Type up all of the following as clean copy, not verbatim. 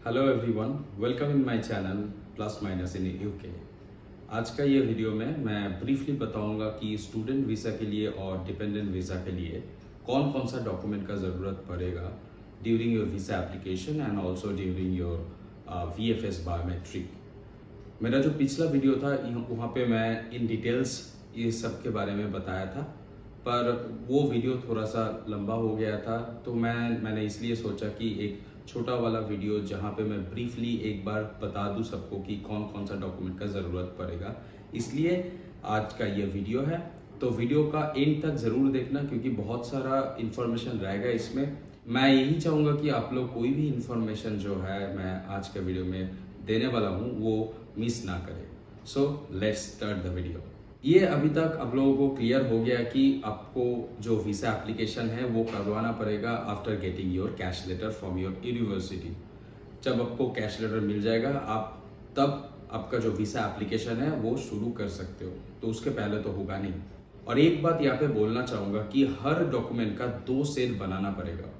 Hello everyone, welcome in my channel plus minus in UK. आज का ये video में मैं ब्रीफली बताऊंगा कि स्टूडेंट वीज़ा के लिए और डिपेंडेंट वीज़ा के लिए कौन कौन सा डॉक्यूमेंट का ज़रूरत पड़ेगा during your visa application and also during your VFS biometric. मेरा जो पिछला वीडियो था वहाँ पे मैं इन डिटेल्स ये सब के बारे में बताया था, पर वो वीडियो थोड़ा सा लंबा हो गया था, तो मैंने इसलिए सोचा कि एक छोटा वाला वीडियो जहाँ पे मैं ब्रीफली एक बार बता दूँ सबको कि कौन कौन सा डॉक्यूमेंट का ज़रूरत पड़ेगा, इसलिए आज का ये वीडियो है। तो वीडियो का एंड तक ज़रूर देखना क्योंकि बहुत सारा इन्फॉर्मेशन रहेगा इसमें। मैं यही चाहूँगा कि आप लोग कोई भी इन्फॉर्मेशन जो है मैं आज के वीडियो में देने वाला हूँ वो मिस ना करें। So let's start the video. ये अभी तक आप लोगों को क्लियर हो गया कि आपको जो वीज़ा एप्लीकेशन है वो करवाना पड़ेगा after getting your CAS letter from your university. जब आपको कैश लेटर मिल जाएगा आप तब आपका जो वीज़ा एप्लीकेशन है वो शुरू कर सकते हो, तो उसके पहले तो होगा नहीं। और एक बात यहाँ पे बोलना चाहूँगा कि हर डॉक्यूमेंट का 2 सेट बनाना पड़ेगा।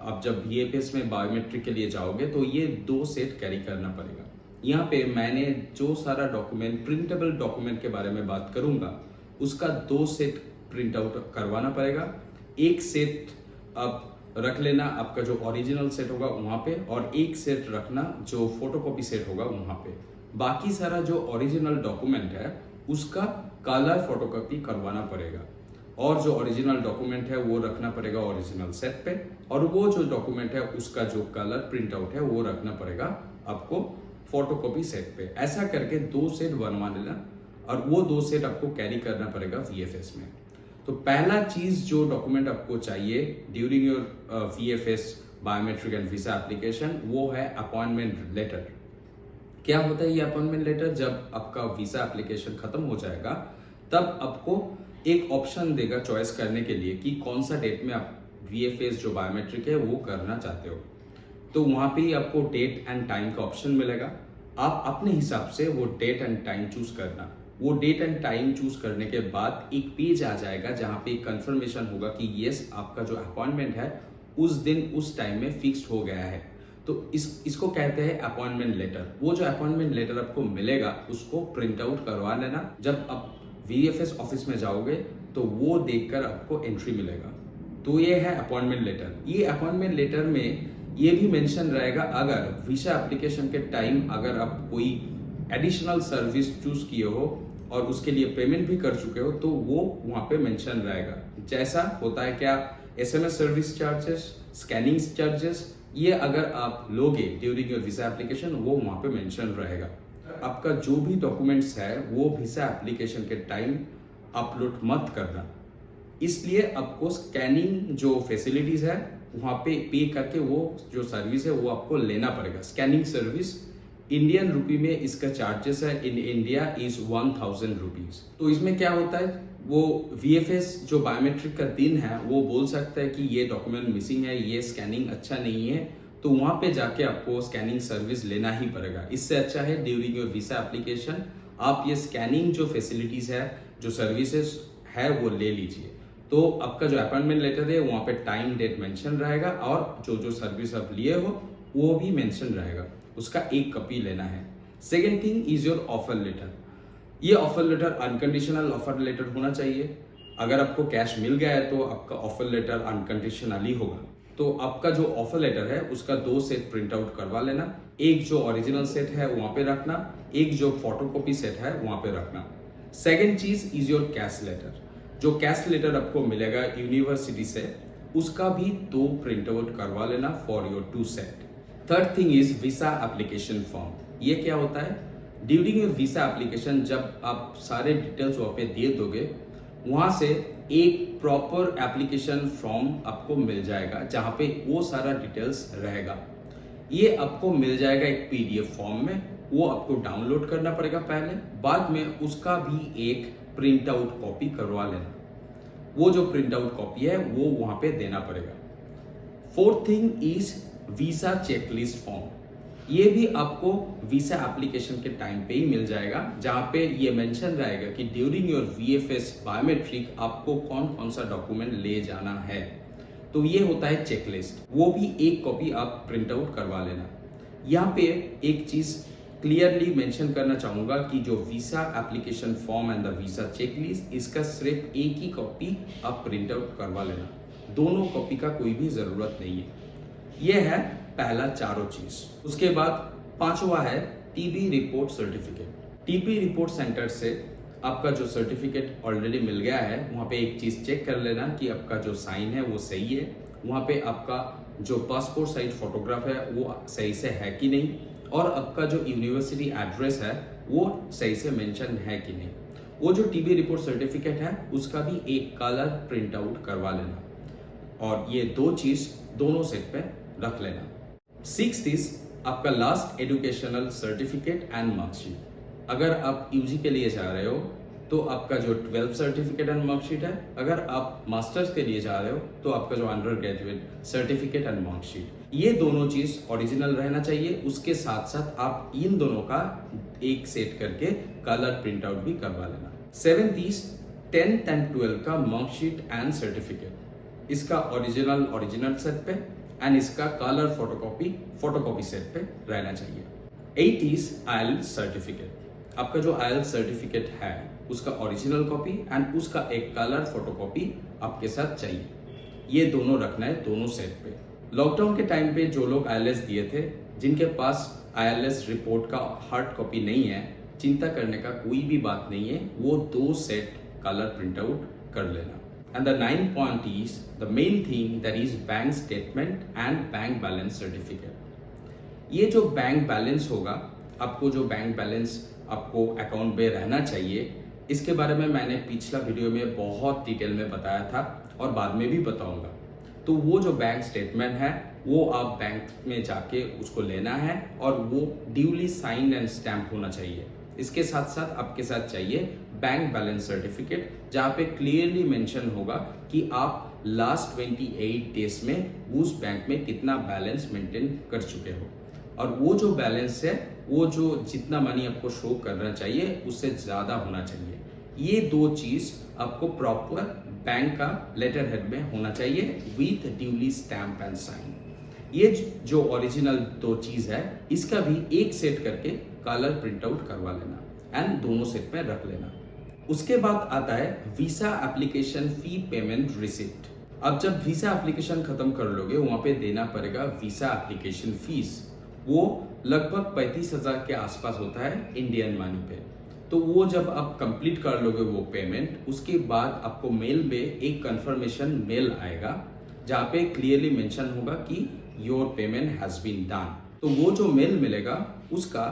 आप जब VFS में बायोमेट्रिक के लिए जाओगे तो ये 2 सेट कैरी करना पड़ेगा। यहाँ पे मैंने जो सारा डॉक्यूमेंट प्रिंटेबल डॉक्यूमेंट के बारे में बात करूंगा उसका 2 सेट प्रिंट आउट करवाना पड़ेगा। एक सेट आप रख लेना आपका जो ओरिजिनल सेट होगा वहाँ पे, और एक सेट रखना जो फोटोकॉपी सेट होगा वहाँ पे। बाकी सारा जो ओरिजिनल डॉक्यूमेंट है उसका कलर फोटोकॉपी करवाना पड़ेगा, और जो ओरिजिनल डॉक्यूमेंट है वो रखना पड़ेगा ओरिजिनल सेट पे, और वो जो डॉक्यूमेंट है उसका जो कलर प्रिंट आउट है वो रखना पड़ेगा आपको फोटोकॉपी सेट पे। ऐसा करके 2 सेट बनवा लेना, और वो 2 सेट आपको कैरी करना पड़ेगा VFS में। तो पहला चीज जो डॉक्यूमेंट आपको चाहिए during your VFS biometric and visa application वो है अपॉइंटमेंट लेटर। क्या होता है ये अपॉइंटमेंट लेटर? जब आपका वीजा एप्लीकेशन खत्म हो जाएगा तब आपको एक ऑप्शन देगा चॉइस करने के लिए कि कौन सा डेट में आप VFS जो बायोमेट्रिक है वो करना चाहते हो। तो वहां पे ही आपको डेट एंड टाइम का ऑप्शन मिलेगा। आप अपने हिसाब से वो डेट एंड टाइम चूज करना। वो डेट एंड टाइम चूज करने के बाद एक पेज आ जाएगा जहां पे कंफर्मेशन होगा कि यस आपका जो अपॉइंटमेंट है उस दिन उस टाइम में फिक्स्ड हो गया है। तो इसको कहते हैं अपॉइंटमेंट लेटर। वो जो अपॉइंटमेंट लेटर आपको मिलेगा उसको प्रिंट आउट करवा लेना। जब आप VFS ऑफिस में जाओगे तो वो देखकर आपको एंट्री मिलेगा। तो ये है अपॉइंटमेंट लेटर। ये अपॉइंटमेंट लेटर में ये भी मेंशन रहेगा अगर वीजा एप्लीकेशन के टाइम अगर आप कोई एडिशनल सर्विस चूज किए हो और उसके लिए पेमेंट भी कर चुके हो तो वो वहां पे मेंशन रहेगा। जैसा होता है क्या SMS service charges, scanning charges, ये अगर आप लोगे ड्यूरिंग योर वीजा एप्लीकेशन वो वहां पे मेंशन रहेगा। आपका जो भी डॉक्यूमेंट्स है वो वीजा एप्लीकेशन के टाइम अपलोड मत करना, इसलिए आपको स्कैनिंग जो फैसिलिटीज है वहां पे करके वो जो सर्विस है वो आपको लेना पड़ेगा। स्कैनिंग सर्विस इंडियन रुपी में इसका चार्जेस है इन इंडिया इज 1000 रुपीज। तो इसमें क्या होता है वो VFS जो बायोमेट्रिक का दिन है वो बोल सकता है कि ये डॉक्यूमेंट मिसिंग है, ये स्कैनिंग अच्छा नहीं है, तो वहां पे जाके आपको स्कैनिंग सर्विस लेना ही पड़ेगा। इससे अच्छा है ड्यूरिंग योर वीजा एप्लीकेशन आप ये स्कैनिंग जो फैसिलिटीज है जो सर्विसेज है वो ले लीजिए। तो आपका जो अपॉइंटमेंट लेटर है वहाँ पे टाइम डेट मेंशन रहेगा, और जो जो सर्विस आप लिए हो वो भी मेंशन रहेगा, उसका एक कॉपी लेना है। Second thing is your offer letter. ये offer letter unconditional offer letter होना चाहिए। अगर आपको कैश मिल गया है तो आपका ऑफर लेटर अनकंडीशनली होगा। तो आपका जो ऑफर लेटर है उसका 2 सेट प्रिंट आउट करवा लेना। एक जो ओरिजिनल सेट है वहां पे रखना, एक जो फोटोकॉपी सेट है वहां पे रखना। सेकेंड चीज इज योर कैश लेटर। जो कैश लेटर आपको मिलेगा यूनिवर्सिटी से उसका भी 2 प्रिंट आउट करवा लेना for your 2 set. Third thing is visa application form. ये क्या होता है? ड्यूरिंग योर वीजा एप्लीकेशन जब आप सारे डिटेल्स वहां पे दे दोगे वहां से एक प्रॉपर एप्लीकेशन फॉर्म आपको मिल जाएगा जहां पे वो सारा डिटेल्स रहेगा। ये आपको मिल जाएगा एक PDF फॉर्म में, वो आपको डाउनलोड करना पड़ेगा पहले, बाद में उसका भी एक प्रिंट आउट कॉपी करवा लेना। वो जो प्रिंट आउट कॉपी है वो वहां पे देना पड़ेगा। Fourth thing is visa checklist form. ये भी आपको वीजा एप्लीकेशन के टाइम पे ही मिल जाएगा, जहां पे ये मेंशन रहेगा कि ड्यूरिंग योर VFS बायोमेट्रिक आपको कौन कौन सा डॉक्यूमेंट ले जाना है। तो ये होता है चेकलिस्ट, वो भी एक कॉपी आप प्रिंट आउट करवा लेना। यहाँ पे एक चीज क्लियरली मेंशन करना चाहूंगा कि जो visa application form and the visa checklist, इसका सिर्फ एक ही कॉपी आप प्रिंट आउट करवा लेना, दोनों कॉपी का कोई भी जरूरत नहीं है। यह है पहला चारों चीज। उसके बाद पांचवा है TB report certificate. TB report centre से आपका जो सर्टिफिकेट ऑलरेडी मिल गया है, वहाँ पे एक चीज चेक कर लेना कि आपका जो साइन है वो सही है, वहाँ पे आपका जो पासपोर्ट साइज फोटोग्राफ है वो सही से है कि नहीं, और आपका जो यूनिवर्सिटी एड्रेस है वो सही से मेंशन है कि नहीं। वो जो टीबी रिपोर्ट सर्टिफिकेट है उसका भी एक कलर प्रिंट आउट करवा लेना, और ये दो चीज दोनों सेट पे रख लेना। 6th इज आपका last educational certificate and marksheet. अगर आप यूजी के लिए जा रहे हो तो आपका जो 12th सर्टिफिकेट एंड मार्कशीट है, अगर आप मास्टर्स के लिए जा रहे हो तो आपका जो under graduate certificate and marksheet, ये दोनों चीज ओरिजिनल रहना चाहिए। उसके साथ साथ आप इन दोनों का एक सेट करके कलर प्रिंट आउट भी करवा लेना। 7th is 10th and 12th का मार्कशीट एंड सर्टिफिकेट, इसका ओरिजिनल सेट पे एंड इसका कलर फोटोकॉपी सेट पे रहना चाहिए। 8th is IELTS certificate. आपका जो IELTS सर्टिफिकेट है उसका ओरिजिनल कॉपी एंड उसका एक कलर फोटोकॉपी आपके साथ चाहिए। ये दोनों रखना है दोनों सेट पे। लॉकडाउन के टाइम पे जो लोग IELTS दिए थे, जिनके पास IELTS रिपोर्ट का हार्ड कॉपी नहीं है, चिंता करने का कोई भी बात नहीं है, वो दो सेट कलर प्रिंट आउट कर लेना। And the 9th point is the main thing, that is bank statement and bank balance certificate। ये जो बैंक बैलेंस होगा, आपको जो बैंक बैलेंस आपको अकाउंट में रहना चाहिए, इसके बारे में मैंने पिछला वीडियो में बहुत डिटेल में बताया था और बाद में भी बताऊंगा। तो वो जो बैंक स्टेटमेंट है वो आप बैंक में जाके उसको लेना है और वो ड्यूली साइंड एंड स्टैम्प होना चाहिए। इसके साथ साथ आपके साथ चाहिए बैंक बैलेंस सर्टिफिकेट, जहाँ पे क्लियरली मेंशन होगा कि आप लास्ट 28 डेज में उस बैंक में कितना बैलेंस मेंटेन कर चुके हो, और वो जो बैलेंस है वो जो जितना मनी आपको शो करना चाहिए उससे ज्यादा होना चाहिए। ये दो चीज आपको प्रॉपर बैंक का लेटर हेड में होना चाहिए with duly stamp and sign. ये जो ओरिजिनल दो चीज है, इसका भी एक सेट करके कलर प्रिंट आउट करवा लेना एंड दोनों सेट में रख लेना। उसके बाद आता है visa application fee payment receipt. अब जब वीसा एप्लीकेशन खत्म कर लोगे, वहां पे देना पड़ेगा वीसा एप्लीकेशन फीस। वो लगभग 35,000 के आसपास होता है इंडियन मनी पे। तो वो जब आप कंप्लीट कर लोगे वो पेमेंट, उसके बाद आपको मेल में एक कंफर्मेशन मेल आएगा जहाँ पे क्लियरली मेंशन होगा कि your payment has been done. तो वो जो मेल मिलेगा उसका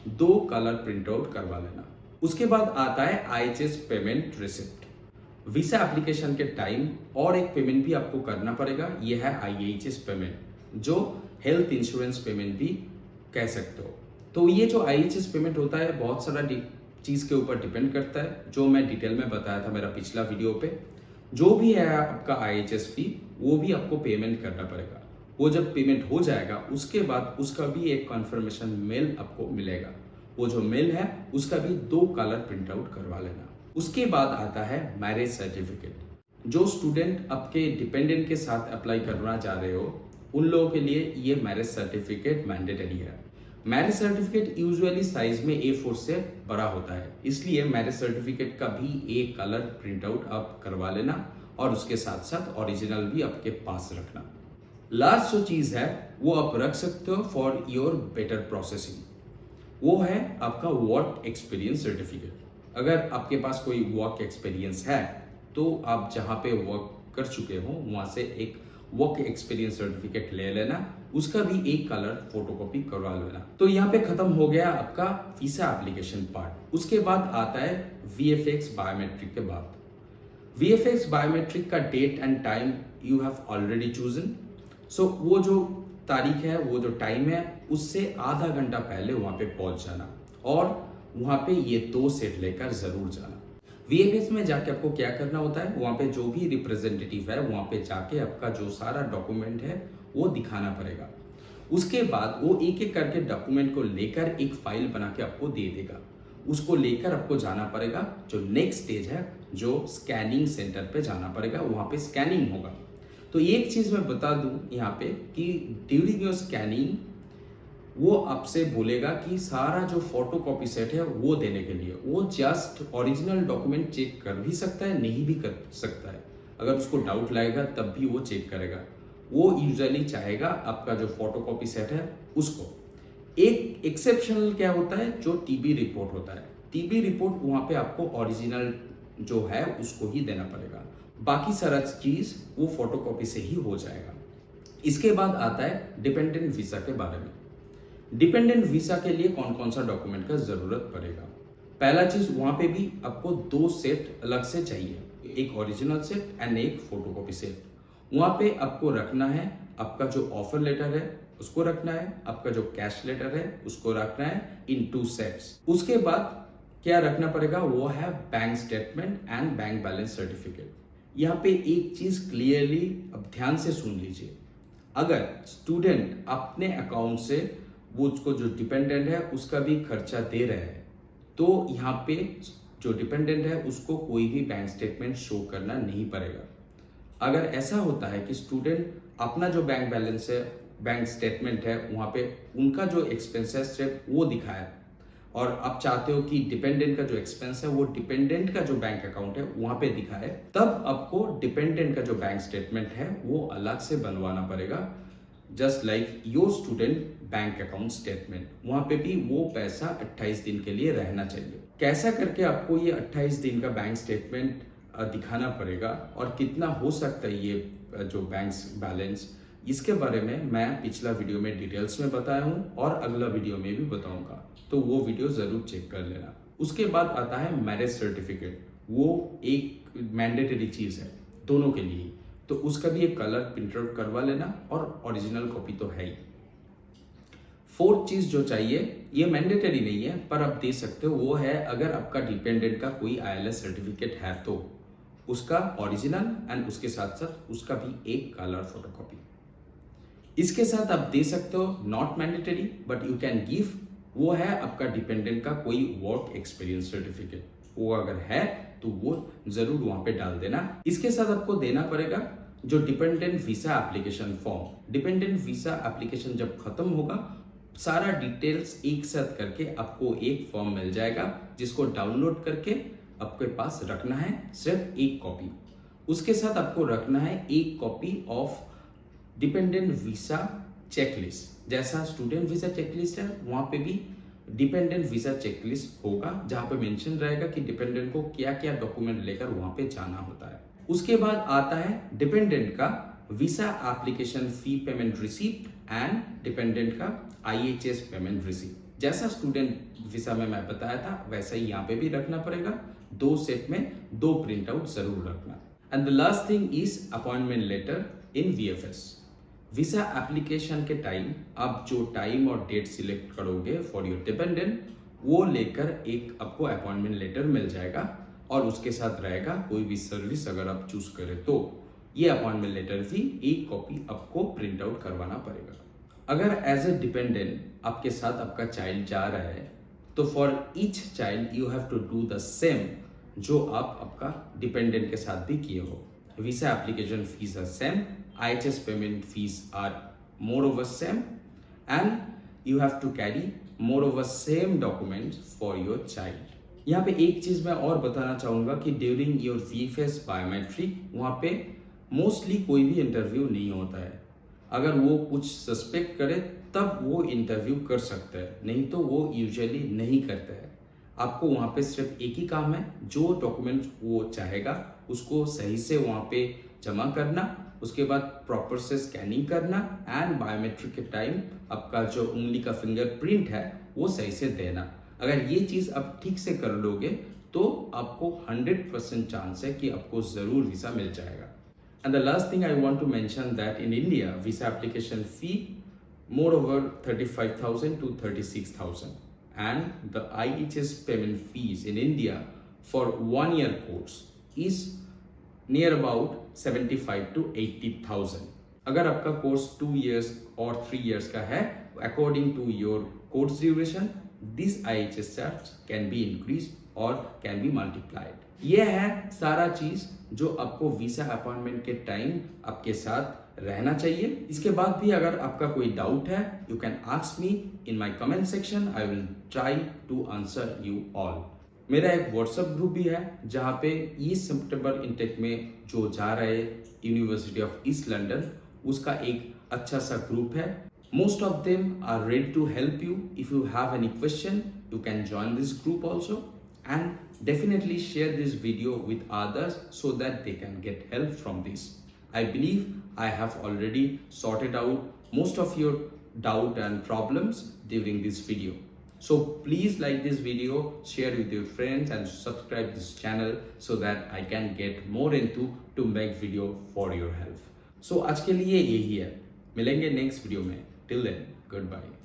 दो कलर प्रिंट आउट करवा लेना। उसके बाद आता है IHS payment receipt. Visa application के टाइम और एक पेमेंट भी आपको करना पड़ेगा, ये है IHS पेमेंट, जो हेल्थ इंश्योरेंस पेमेंट भी कह सकते हो। तो ये जो IHS पेमेंट होता है बहुत सारा चीज के ऊपर डिपेंड करता है, जो मैं डिटेल में बताया था मेरा पिछला वीडियो पे। जो भी है आपका IHS फी, वो भी आपको पेमेंट करना पड़ेगा। वो जब पेमेंट हो जाएगा उसके बाद उसका भी एक कंफर्मेशन मेल आपको मिलेगा। वो जो मेल है उसका भी दो कलर प्रिंट आउट करवा लेना। उसके बाद आता है मैरिज सर्टिफिकेट। जो स्टूडेंट आपके डिपेंडेंट के साथ अप्लाई करना चाह रहे हो, उन लोगों के लिए ये मैरिज सर्टिफिकेट मैंडेटरी है। मैरिज सर्टिफिकेट यूजुअली साइज में A4 से बड़ा होता है, इसलिए मैरिज सर्टिफिकेट का भी एक कलर प्रिंट आउट आप करवा लेना और उसके साथ साथ ओरिजिनल भी आपके पास रखना। लास्ट जो चीज है वो आप रख सकते हो फॉर योर बेटर प्रोसेसिंग, वो है आपका वर्क एक्सपीरियंस सर्टिफिकेट। अगर आपके पास कोई वर्क एक्सपीरियंस है तो आप जहाँ पे वर्क कर चुके हो वहां से एक वर्क एक्सपीरियंस सर्टिफिकेट ले लेना, उसका भी एक कलर फोटोकॉपी करवा लेना। तो यहाँ पे खत्म हो गया आपका वीसा एप्लीकेशन पार्ट। उसके बाद आता है VFX बायोमेट्रिक के बाद। VFX बायोमेट्रिक का date and time you have already chosen. So वो जो तारीख है, वो जो टाइम है, उससे आधा घंटा पहले वहां पे पहुंच जाना और वहां पे ये दो सेट लेकर जरूर जाना। VFX में जाके आपको क्या करना होता है, वहां पे जो भी रिप्रेजेंटेटिव है वहां पे जाके आपका जो सारा डॉक्यूमेंट है वो दिखाना पड़ेगा। उसके बाद वो एक एक करके डॉक्यूमेंट को लेकर एक फाइल बना के आपको दे देगा। उसको लेकर आपको जाना पड़ेगा, जो नेक्स्ट स्टेज है जो स्कैनिंग सेंटर पे जाना पड़ेगा, वहां पे स्कैनिंग होगा। तो एक चीज मैं बता दूं यहाँ पे कि ड्यूरिंग योर स्कैनिंग वो आपसे बोलेगा कि सारा जो फोटो कॉपी सेट है वो देने के लिए। वो जस्ट ओरिजिनल डॉक्यूमेंट चेक कर भी सकता है, नहीं भी कर सकता है। अगर उसको डाउट लगेगा तब भी वो चेक करेगा। वो यूजुअली चाहेगा आपका जो फोटो कॉपी सेट है उसको। एक एक्सेप्शनल क्या होता है, जो टीबी रिपोर्ट होता है। टीबी रिपोर्ट वहां पे आपको ओरिजिनल जो है उसको ही देना पड़ेगा, बाकी सारा चीज वो फोटोकॉपी से ही हो जाएगा। इसके बाद आता है डिपेंडेंट वीजा के बारे में। डिपेंडेंट वीजा के लिए कौन कौन सा डॉक्यूमेंट का जरूरत पड़ेगा। पहला चीज, वहां पे भी आपको 2 सेट अलग से चाहिए, एक ओरिजिनल सेट एंड एक फोटोकॉपी सेट। वहां पे आपको रखना है आपका जो ऑफर लेटर है उसको रखना है, आपका जो कैश लेटर है उसको रखना है इन 2 सेट्स। उसके बाद क्या रखना पड़ेगा, वो है bank statement and bank balance certificate. यहाँ पे एक चीज क्लियरली अब ध्यान से सुन लीजिए। अगर स्टूडेंट अपने अकाउंट से वो उसको जो डिपेंडेंट है उसका भी खर्चा दे रहे हैं, तो यहाँ पे जो डिपेंडेंट है उसको कोई भी बैंक स्टेटमेंट शो करना नहीं पड़ेगा। अगर ऐसा होता है कि स्टूडेंट अपना जो बैंक बैलेंस है, बैंक स्टेटमेंट है, वहां पे उनका जो एक्सपेंसेस है वो दिखाया, और आप चाहते हो कि डिपेंडेंट का जो एक्सपेंस है वो डिपेंडेंट का जो बैंक अकाउंट है वहां पे दिखाए, तब आपको डिपेंडेंट का जो बैंक स्टेटमेंट है वो अलग से बनवाना पड़ेगा। Just like your student bank account statement, वहां पे भी वो पैसा 28 दिन के लिए रहना चाहिए। कैसा करके आपको ये 28 दिन का बैंक स्टेटमेंट दिखाना पड़ेगा और कितना हो सकता है ये जो बैंक बैलेंस, इसके बारे में मैं पिछला वीडियो में डिटेल्स में बताया हूँ और अगला वीडियो में भी बताऊंगा, तो वो वीडियो जरूर चेक कर लेना। उसके बाद आता है मैरिज सर्टिफिकेट। वो एक मैंडेटरी चीज है दोनों के लिए, तो उसका भी एक कलर प्रिंट आउट करवा लेना और ओरिजिनल कॉपी तो है ही। 4th चीज जो चाहिए, ये मैंडेटरी नहीं है पर आप दे सकते हो, वो है अगर आपका डिपेंडेंट का कोई ILS सर्टिफिकेट है तो उसका ओरिजिनल एंड उसके साथ साथ उसका भी एक कलर फोटोकॉपी। इसके साथ आप दे सकते हो, not mandatory but you can give, वो है आपका डिपेंडेंट का कोई वर्क एक्सपीरियंस सर्टिफिकेट। वो अगर है तो वो जरूर वहां पे डाल देना। इसके साथ आपको देना पड़ेगा जो dependent visa application form. Dependent visa application जब खत्म होगा, सारा डिटेल्स एक साथ करके आपको एक फॉर्म मिल जाएगा, जिसको डाउनलोड करके आपके पास रखना है सिर्फ एक कॉपी। उसके साथ आपको रखना है एक copy of dependent visa checklist. जैसा स्टूडेंट वीजा चेकलिस्ट है वहां पे भी डिपेंडेंट वीजा चेकलिस्ट होगा, जहां पे मेंशन रहेगा कि डिपेंडेंट को क्या क्या डॉक्यूमेंट लेकर वहां पे जाना होता है। उसके बाद आता है डिपेंडेंट का visa application fee payment receipt and dependent का IHS पेमेंट रिसीप्ट। जैसा स्टूडेंट वीजा में मैं बताया था वैसा ही यहाँ पे भी रखना पड़ेगा। 2 सेट में 2 प्रिंट आउट जरूर रखना। And the last thing is appointment letter in VFS। Visa application के टाइम आप जो टाइम और डेट सिलेक्ट करोगे फॉर योर डिपेंडेंट, वो लेकर एक आपको अपॉइंटमेंट लेटर मिल जाएगा और उसके साथ रहेगा कोई भी सर्विस अगर आप चूज करें तो ये अपॉइंटमेंट लेटर भी एक कॉपी आपको प्रिंट आउट करवाना पड़ेगा। अगर एज ए डिपेंडेंट आपके साथ आपका चाइल्ड जा रहा है तो for each child you have to do the same जो आप आपका डिपेंडेंट के साथ भी किए हो। Visa application fees are same, IHS payment fees are moreover same, and you have to carry moreover same documents for your child. यहाँ पे एक चीज मैं और बताना चाहूंगा कि ड्यूरिंग योर VFS बायोमेट्रिक वहाँ पे मोस्टली कोई भी इंटरव्यू नहीं होता है। अगर वो कुछ सस्पेक्ट करे तब वो इंटरव्यू कर सकता है, नहीं तो वो यूजुअली नहीं करता है। आपको वहाँ पे सिर्फ एक ही काम है, जो डॉक्यूमेंट वो चाहेगा उसको सही से वहाँ पे जमा करना, उसके बाद प्रॉपर से स्कैनिंग करना एंड बायोमेट्रिक के टाइम आपका जो उंगली का फिंगरप्रिंट है वो सही से देना। अगर ये चीज आप ठीक से कर लोगे तो आपको 100% चांस है कि आपको जरूर वीजा मिल जाएगा। And the last thing I want to mention that in India visa application fee more over 35,000 to 36,000 and the IHS payment fees in India for 1 year course is near about 75 to 80,000. अगर आपका course 2 years और 3 years का है, according to your course duration, this IHS charge can be increased or can be multiplied. ये है सारा चीज जो आपको वीजा अपॉइंटमेंट के टाइम आपके साथ रहना चाहिए। इसके बाद भी अगर आपका कोई डाउट है, you can ask me in my comment section, I will try to answer you all. मेरा एक व्हाट्सएप ग्रुप भी है जहाँ पे इस सितंबर इनटेक में जो जा रहे यूनिवर्सिटी ऑफ ईस्ट लंदन, उसका एक अच्छा सा ग्रुप है। Most of them are ready to help you. If you have any question, you can join this group also, and definitely share this video with others so that they can get help from this. I believe I have already sorted out most of your doubt and problems during this video. So please like this video, share with your friends and subscribe this channel so that I can get more into to make video for your help. So आज के लिए यही है, मिलेंगे next video में। Till then, goodbye.